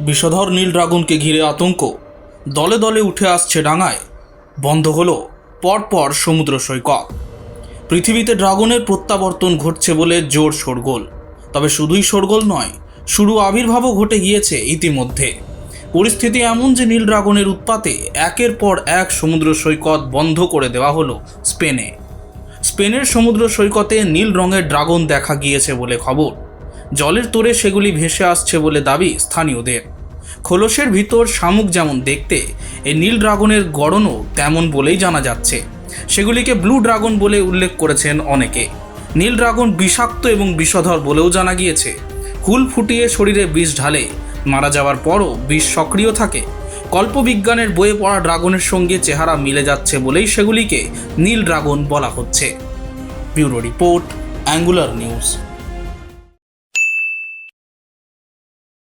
বিষধর নীল ড্রাগনকে ঘিরে আতঙ্ক, দলে দলে উঠে আসছে ডাঙায়। বন্ধ হলো পরপর সমুদ্র সৈকত। পৃথিবীতে ড্রাগনের প্রত্যাবর্তন ঘটছে বলে জোর শোরগোল। তবে শুধুই শোরগোল নয়, শুরু আবির্ভাবও ঘটে গিয়েছে ইতিমধ্যে। পরিস্থিতি এমন যে নীল ড্রাগনের উৎপাতে একের পর এক সমুদ্র সৈকত বন্ধ করে দেওয়া হলো স্পেনের সমুদ্র সৈকতে নীল রঙের ড্রাগন দেখা গিয়েছে বলে খবর। জলের তোড়ে সেগুলি ভেসে আসছে বলে দাবি স্থানীয়দের। খোলসের ভিতর শামুক যেমন দেখতে, এই নীল ড্রাগনের গড়নও তেমন বলেই জানা যাচ্ছে। সেগুলিকে ব্লু ড্রাগন বলে উল্লেখ করেছেন অনেকে। নীল ড্রাগন বিষাক্ত এবং বিষধর বলেও জানা গিয়েছে। হুল ফুটিয়ে শরীরে বিষ ঢালে, মারা যাওয়ার পরও বিষ সক্রিয় থাকে। কল্পবিজ্ঞানের বইয়ে পড়া ড্রাগনের সঙ্গে চেহারা মিলে যাচ্ছে বলেই সেগুলিকে নীল ড্রাগন বলা হচ্ছে। Bureau report, angular news.